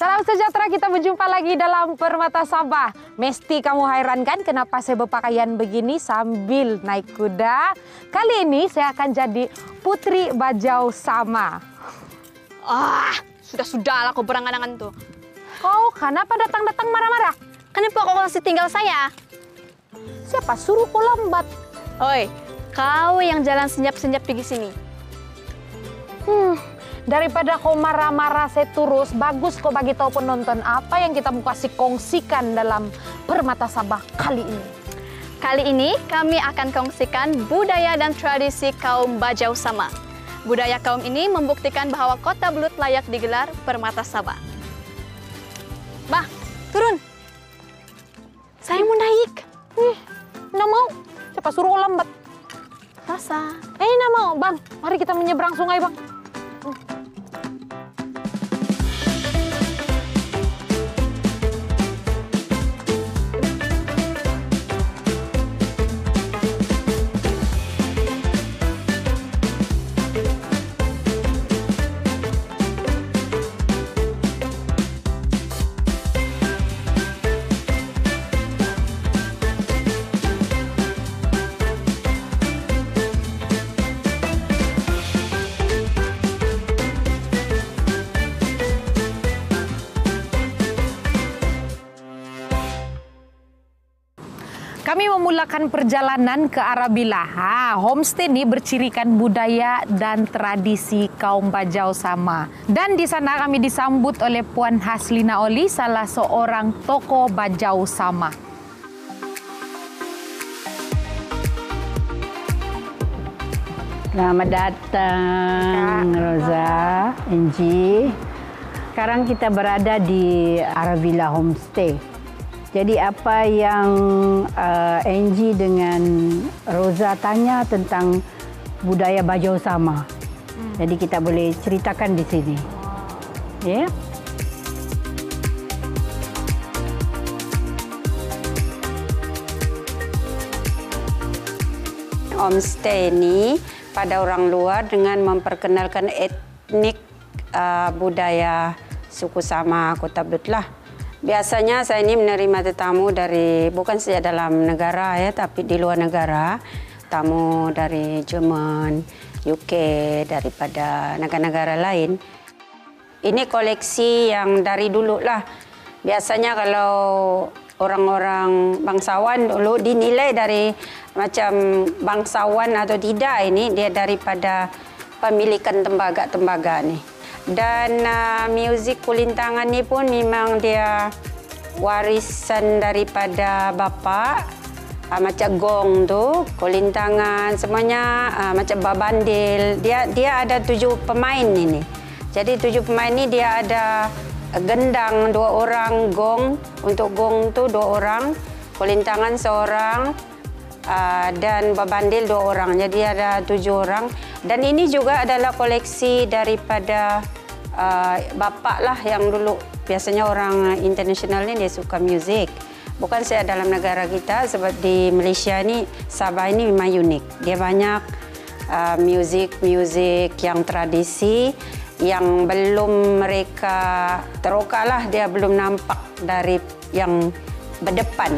Salam sejahtera, kita berjumpa lagi dalam Permata Sabah. Mesti kamu hairan kan kenapa saya berpakaian begini sambil naik kuda? Kali ini saya akan jadi Putri Bajau Sama. Sudah-sudahlah kau berangan-angan tuh. Kau kenapa datang-datang marah-marah? Kenapa kau kasih tinggal saya? Siapa suruh kau lambat? Oi, kau yang jalan senyap-senyap pergi sini. Daripada kau marah-marah saya terus, bagus kau bagi tahu penonton apa yang kita mau kasih kongsikan dalam Permata Sabah kali ini. Kali ini kami akan kongsikan budaya dan tradisi kaum Bajau Sama. Budaya kaum ini membuktikan bahwa Kota Belut layak digelar Permata Sabah. Bah, turun. Saya mau naik. Nggak mau. Siapa suruh kau lambat? Rosa. Nggak mau, Bang. Mari kita menyeberang sungai, Bang. Kami memulakan perjalanan ke Arabila. Homestay ini bercirikan budaya dan tradisi kaum Bajau Sama. Dan di sana kami disambut oleh Puan Haslina Oli, salah seorang tokoh Bajau Sama. Selamat datang, Rosa, Angie. Sekarang kita berada di Arabila Homestay. Jadi apa yang Angie dengan Rosa tanya tentang budaya Bajau Sama. Jadi kita boleh ceritakan di sini. Ya. Homestay ini pada orang luar dengan memperkenalkan etnik budaya suku Sama Kota Belut lah. Biasanya saya ini menerima tetamu dari bukan saja dalam negara ya, tapi di luar negara, tamu dari Jerman, UK, daripada negara-negara lain. Ini koleksi yang dari dulu lah. Biasanya kalau orang-orang bangsawan dulu dinilai dari macam bangsawan atau tidak, ini dia daripada pemilikan tembaga-tembaga nih. Dan muzik kulintangan ni pun memang dia warisan daripada bapa. Macam gong tu, kulintangan, semuanya macam babandil. Dia ada 7 pemain ini. Jadi 7 pemain ni dia ada gendang 2 orang, gong. Untuk gong tu 2 orang, kulintangan 1 orang, dan babandil 2 orang. Jadi ada 7 orang. Dan ini juga adalah koleksi daripada bapak lah yang dulu. Biasanya orang internasional ni dia suka muzik. Bukan saya dalam negara kita, sebab di Malaysia ni, Sabah ini memang unik. Dia banyak muzik yang tradisi yang belum mereka teroka lah, dia belum nampak dari yang berdepan.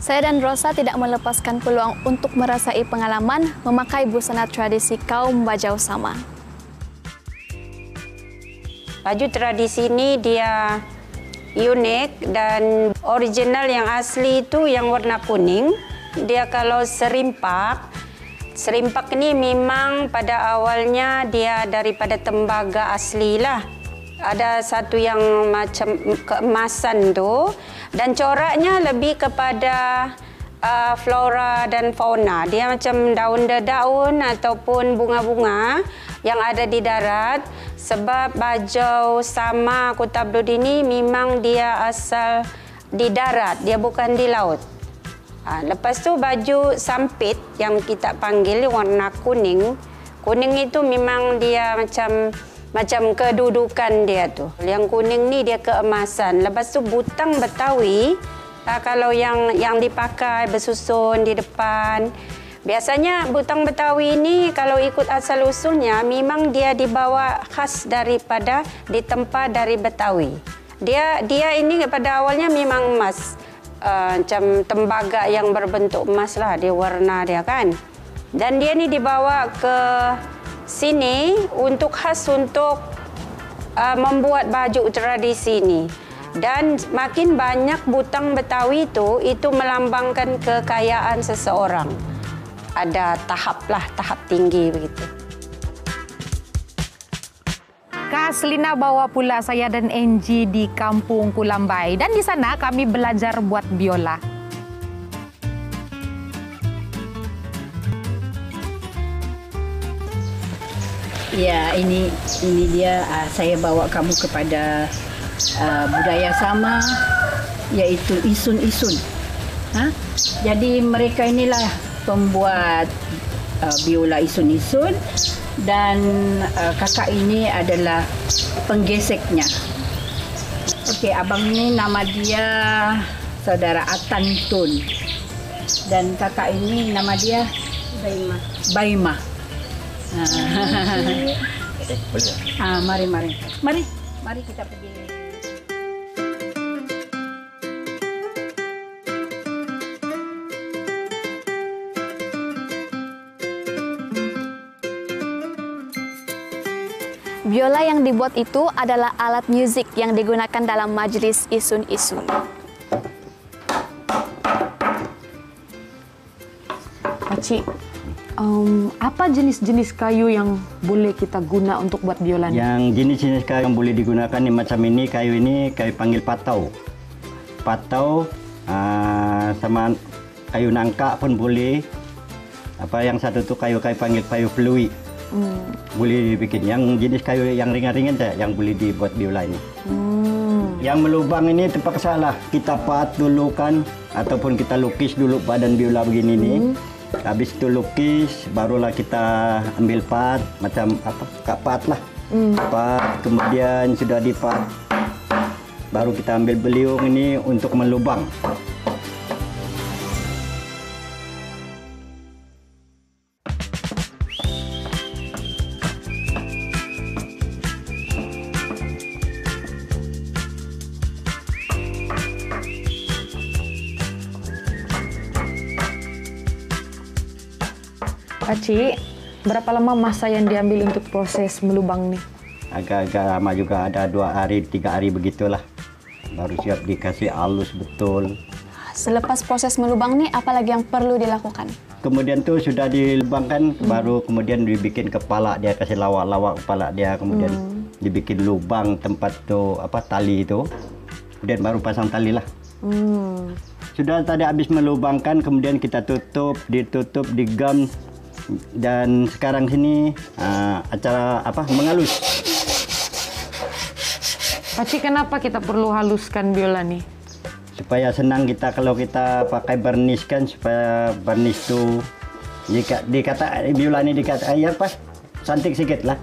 Saya dan Rosa tidak melepaskan peluang untuk merasai pengalaman memakai busana tradisi kaum Bajau Sama. Baju tradisi ini dia unik dan original, yang asli itu yang warna kuning. Dia kalau serimpak ini memang pada awalnya dia daripada tembaga asli lah. Ada satu yang macam keemasan tu, dan coraknya lebih kepada flora dan fauna. Dia macam daun-daun ataupun bunga-bunga yang ada di darat. Sebab Bajau Sama Kota Belut ini memang dia asal di darat, dia bukan di laut. Lepas tu baju sampit yang kita panggil warna kuning. Kuning itu memang dia macam kedudukan dia tu. Yang kuning ni dia keemasan. Lepas tu butang Betawi, kalau yang dipakai bersusun di depan, Biasanya butang Betawi ini kalau ikut asal-usulnya memang dia dibawa khas daripada ditempa dari Betawi. Dia ini pada awalnya memang emas. Macam tembaga yang berbentuk emas lah, dia warna dia kan. Dan dia ni dibawa ke sini untuk khas untuk membuat baju tradisi ni. Dan makin banyak butang Betawi itu melambangkan kekayaan seseorang. Ada tahap tinggi begitu. Kak Selina bawa pula saya dan Angie di Kampung Kulambai. Dan di sana kami belajar buat biola. Ya, ini dia saya bawa kamu kepada budaya sama, yaitu isun-isun. Jadi mereka inilah pembuat biola isun-isun dan kakak ini adalah penggeseknya. Okey, abang ini nama dia saudara Atan Tun dan kakak ini nama dia Baima. Mari kita pergi. Biola yang dibuat itu adalah alat musik yang digunakan dalam majelis isun-isun. Pakcik, apa jenis-jenis kayu yang boleh kita guna untuk buat biola ni? Yang jenis-jenis kayu yang boleh digunakan ni macam ini, kayu panggil patau. Patau sama kayu nangka pun boleh. Apa yang satu tu kayu panggil kayu peluit. Boleh dibikin. Yang jenis kayu yang ringan-ringan yang boleh dibuat biola ini. Yang melubang ini terpaksa lah kita pat dulu kan, ataupun kita lukis dulu badan biola begini ni. Habis itu lukis, barulah kita ambil pat macam pat lah. Pat, kemudian sudah dipat, baru kita ambil beliung ini untuk melubang. Pakcik, berapa lama masa yang diambil untuk proses melubang ni? Agak-agak lama juga, ada 2 hari, 3 hari begitulah. Baru siap dikasih halus betul. Selepas proses melubang ni, apa lagi yang perlu dilakukan? Kemudian tu sudah dilubangkan, baru kemudian dibikin kepala dia, kasih lawak-lawak kepala dia, kemudian dibikin lubang tempat tu tali itu. Kemudian baru pasang tali lah. Sudah tadi habis melubangkan, kemudian kita ditutup, digam. Dan sekarang sini acara mengalus. Pakcik, kenapa kita perlu haluskan biola ni? Supaya senang kita kalau kita pakai barnis kan, supaya barnis tu dikata biola ni dikata cantik sikit lah.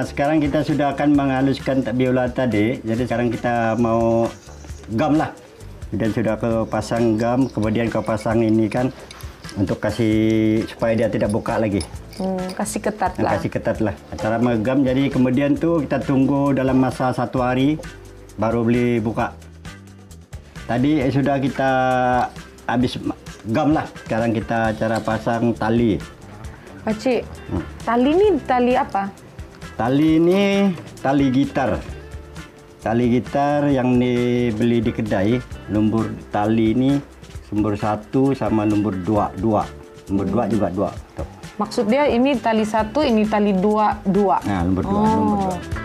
Sekarang kita sudah akan menghaluskan biola tadi. Jadi sekarang kita mau gam lah. Dan sudah ke pasang gam, kemudian ke pasang ini kan untuk kasih supaya dia tidak buka lagi. Kasih ketat lah. Kasih ketat lah. Cara megam, jadi kemudian tu kita tunggu dalam masa 1 hari baru boleh buka. Tadi sudah kita habis gam lah. Sekarang kita cara pasang tali. Pakcik, tali ni tali apa? Tali ini tali gitar. Tali gitar yang dibeli di kedai. Lumbur tali ini lumbur 1 sama lumbur 2. Lumbur 2 juga 2. Maksud dia ini tali 1, ini tali 2. Nah, lumbur 2, lumbur 2.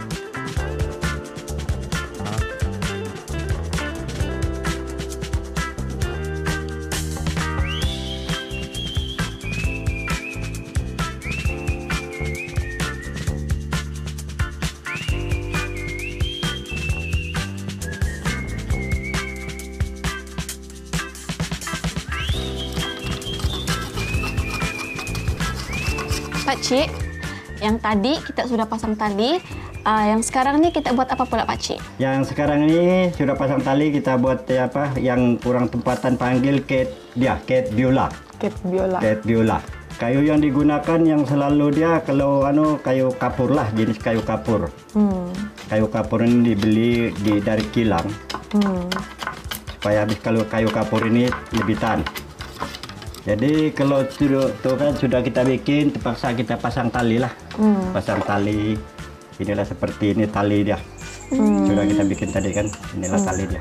Pak Cik, yang tadi kita sudah pasang tali. Yang sekarang ni kita buat apa pula Pak Cik? Yang sekarang ini sudah pasang tali, kita buat apa? Yang kurang tempatan panggil cat biola. Cat biola. Cat biola. Kayu yang digunakan yang selalu dia kalau kayu kapur lah, jenis kayu kapur. Kayu kapur ini dibeli dari kilang. Supaya habis kalau kayu kapur ini lebih tahan. Jadi kalau sudah kita bikin, terpaksa kita pasang tali lah. Pasang tali. Inilah seperti ini tali dia. Sudah kita bikin tadi kan, inilah tali dia.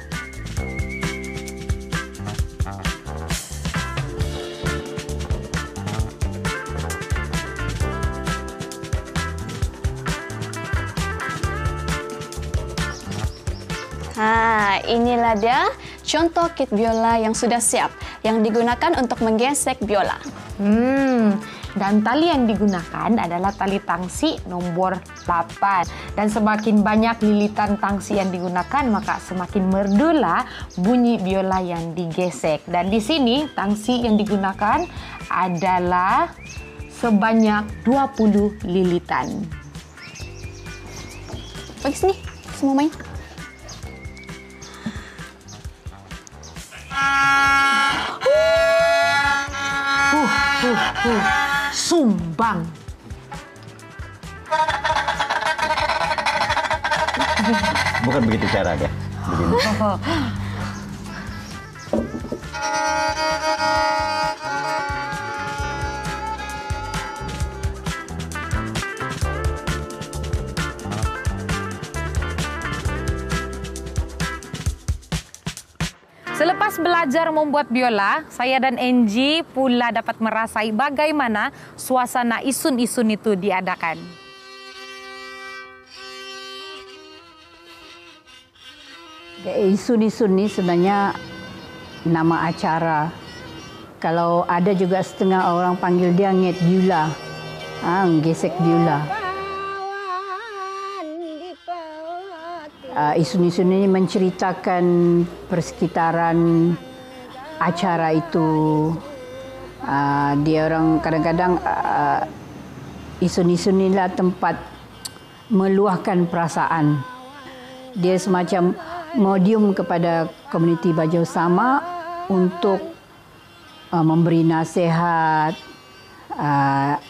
Inilah dia contoh kit biola yang sudah siap, yang digunakan untuk menggesek biola. Dan tali yang digunakan adalah tali tangsi nomor 8. Dan semakin banyak lilitan tangsi yang digunakan, maka semakin merdulah bunyi biola yang digesek. Dan di sini tangsi yang digunakan adalah sebanyak 20 lilitan. Bagi sini, semua main. Sumbang. Bukan begitu cara dia. Begini. Selepas belajar membuat biola, saya dan Angie pula dapat merasai bagaimana suasana isun-isun itu diadakan. Isun-isun ni sebenarnya nama acara. Kalau ada juga setengah orang panggil dia nget biola, gesek biola. Isun-isun ini menceritakan persekitaran acara itu. Dia orang kadang-kadang isun-isun inilah tempat meluahkan perasaan. Dia semacam medium kepada komuniti Bajau Sama untuk memberi nasihat,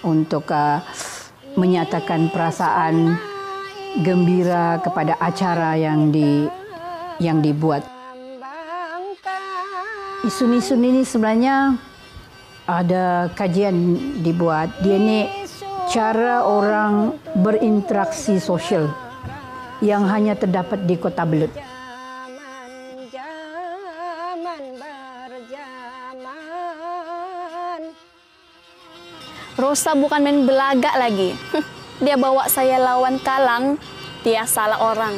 untuk menyatakan perasaan gembira kepada acara yang dibuat. Isun-isun ini sebenarnya ada kajian dibuat. Dia ni cara orang berinteraksi sosial yang hanya terdapat di Kota Belud. Rosa bukan main belagak lagi. Dia bawa saya lawan kalang, dia salah orang.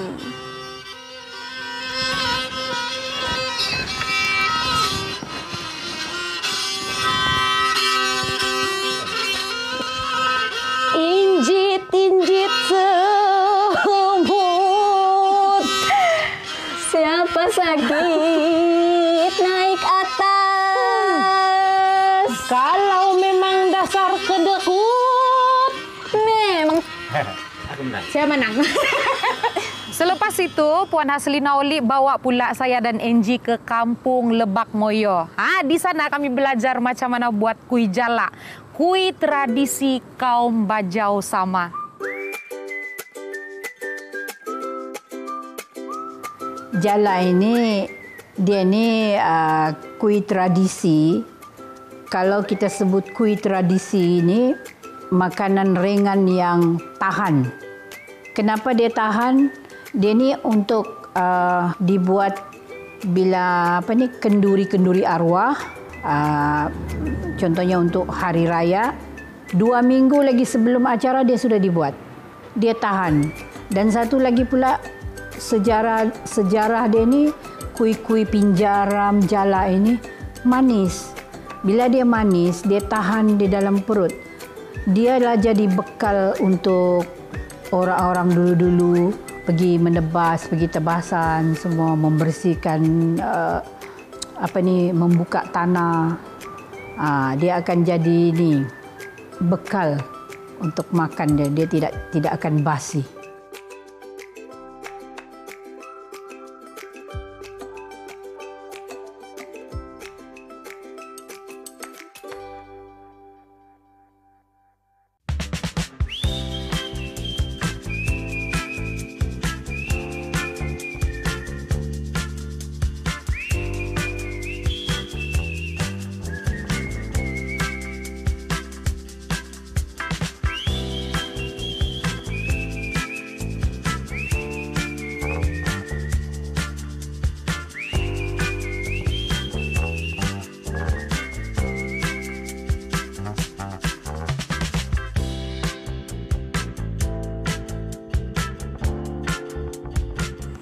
Injit-injit semut, siapa sakit naik atas. Kalau memang dasar kedekut, memang saya menang. Selepas itu, Puan Haslina Oli bawa pula saya dan Angie ke kampung Lebak Moyo. Di sana kami belajar macam mana buat kuih jala, kuih tradisi kaum Bajau Sama. Jala ini, dia ni kuih tradisi. Kalau kita sebut kuih tradisi ini, makanan ringan yang tahan. Kenapa dia tahan? Dia ni untuk dibuat bila kenduri-kenduri arwah. Contohnya untuk hari raya. 2 minggu lagi sebelum acara dia sudah dibuat. Dia tahan. Dan satu lagi pula sejarah dia ni, kuih-kuih pinjaram jala ini manis. Bila dia manis, dia tahan di dalam perut. Dialah jadi bekal untuk orang-orang dulu-dulu pergi menebas, pergi tebasan, semua membersihkan membuka tanah. Dia akan jadi bekal untuk makan dia tidak akan basi.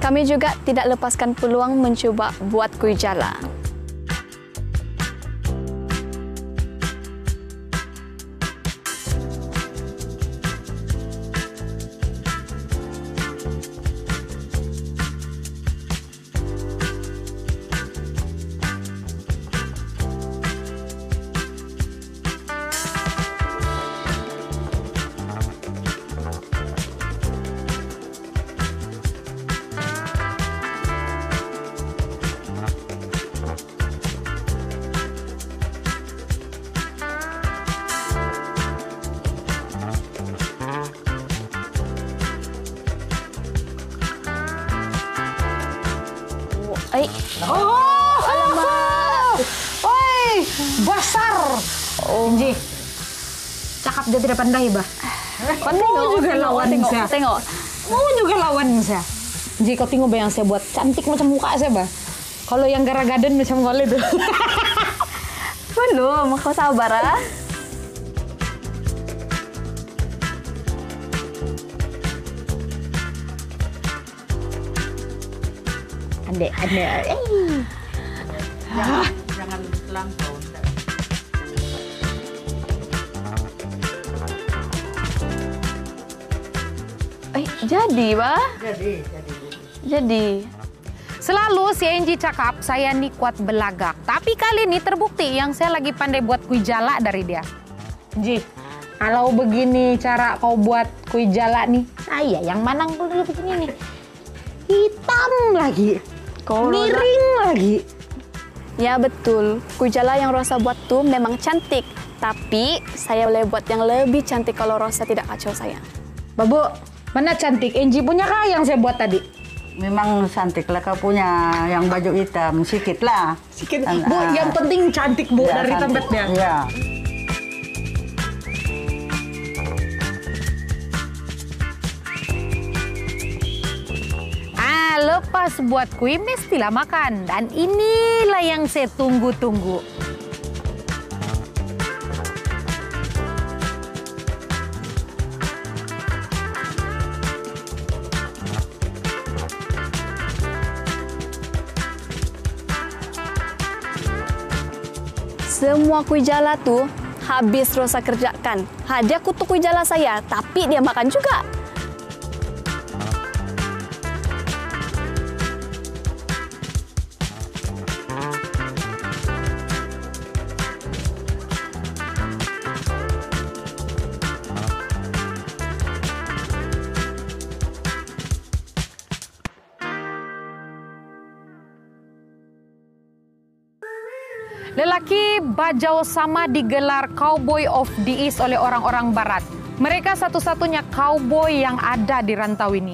Kami juga tidak lepaskan peluang mencoba buat kuih jala. Oh, alamak. Oi, basar. Inji, cakap dia tidak pandai, bah. Mau juga lawan saya. Tengok. Mau juga lawan saya. Inji, kau tengok bah yang saya buat. Cantik macam muka saya, bah. Kalau yang garagaden macam kau itu. Belum, kau sabar ah. Adek. Jangan lampau. Jadi, bah? Jadi. Selalu si Angie cakap saya ni kuat belagak. Tapi kali ini terbukti yang saya lagi pandai buat kuih jala dari dia. Angie, kalau begini cara kau buat kuih jala nih, saya yang manang dulu begini nih. Hitam lagi. Miring lagi. Ya betul, kuih jala yang Rosa buat tuh memang cantik. Tapi saya boleh buat yang lebih cantik kalau Rosa tidak kacau saya. Babu, mana cantik? Angie punya kah yang saya buat tadi? Memang cantik lah kau punya yang baju hitam, sikit lah. Sikit. Bu, yang penting cantik Bu ya, dari cantik. tempatnya. Ya. Lepas buat kuih mestilah makan. Dan inilah yang saya tunggu-tunggu. Semua kuih jala tuh habis Rosa kerjakan. Dia kutuk kuih jala saya, tapi dia makan juga. Lelaki Bajau Sama digelar Cowboy of the East oleh orang-orang Barat. Mereka satu-satunya cowboy yang ada di rantau ini.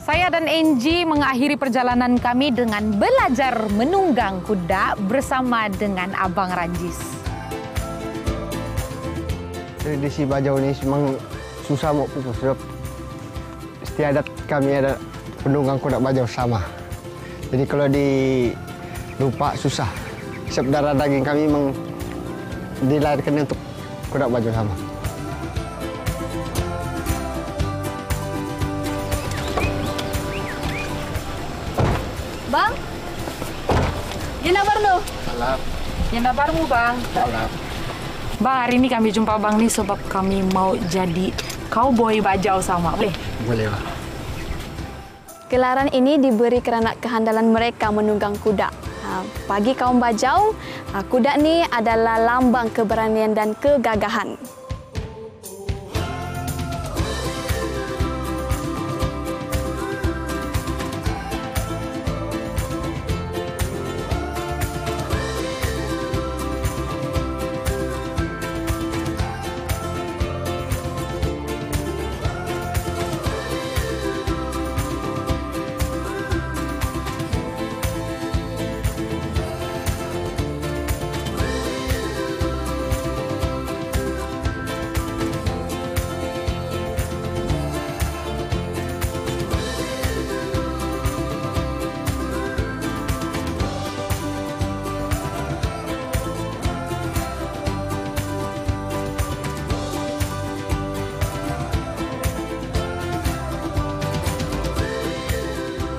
Saya dan Angie mengakhiri perjalanan kami dengan belajar menunggang kuda bersama dengan Abang Ranjis. Tradisi Bajau ini memang susah mau putus. Istiadat kami ada penunggang kuda Bajau Sama. Jadi kalau dilupa susah. Sebab darah daging kami memang dilahirkan untuk kuda Bajau Sama. Bang, Yana Barno. Salam. Yana Barmu, Bang. Salam. Bang, hari ini kami jumpa Bang nih sebab kami mau jadi cowboy Bajau Sama. Boleh? Boleh, Pak. Gelaran ini diberi karena kehandalan mereka menunggang kuda. Bagi kaum Bajau, kuda ni adalah lambang keberanian dan kegagahan.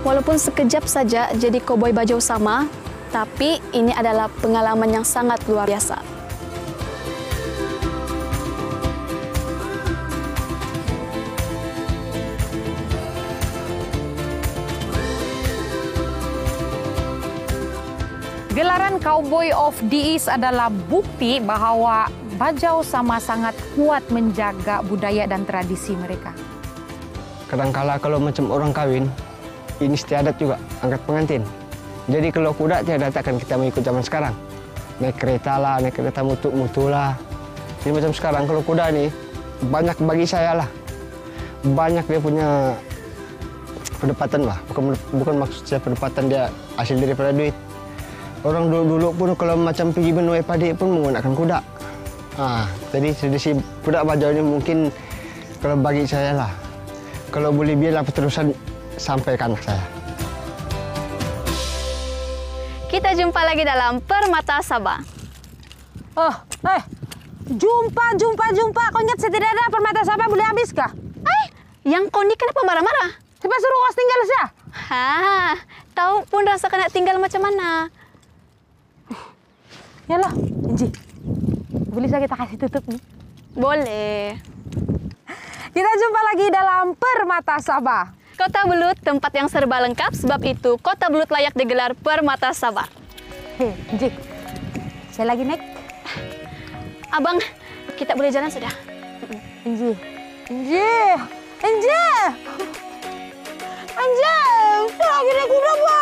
Walaupun sekejap saja jadi koboi Bajau Sama, tapi ini adalah pengalaman yang sangat luar biasa. Gelaran Cowboy of the East adalah bukti bahwa Bajau Sama sangat kuat menjaga budaya dan tradisi mereka. Kadangkala kalau macam orang kawin, ini istiadat juga, angkat pengantin. Jadi kalau kuda tiada takkan kita mengikut zaman sekarang. Naik kereta lah, naik kereta mutu lah. Jadi macam sekarang kalau kuda nih, banyak bagi saya lah. Banyak dia punya pendapatan lah. Bukan maksud saya pendapatan dia hasil daripada duit. Orang dulu pun kalau macam pergi menuai padi pun menggunakan kuda. Jadi tradisi kuda Bajau ini mungkin kalau bagi saya lah. Kalau boleh biarlah terusan sampai ke anak saya. Kita jumpa lagi dalam Permata Sabah. Jumpa. Kau ingat saya tidak ada Permata Sabah boleh habis kah? Yang kau ni kenapa marah-marah? Siapa suruh kau tinggal sih? Tahu pun rasa kena tinggal macam mana. Yalah, Inji. Boleh saya kita kasih tutup nih? Boleh. Kita jumpa lagi dalam Permata Sabah. Kota Belut, tempat yang serba lengkap, sebab itu Kota Belut layak digelar Permata Sabah. Hei, Inji. Saya lagi naik. Abang, kita boleh jalan sudah. Inji. Lagi naik kuda, Bang.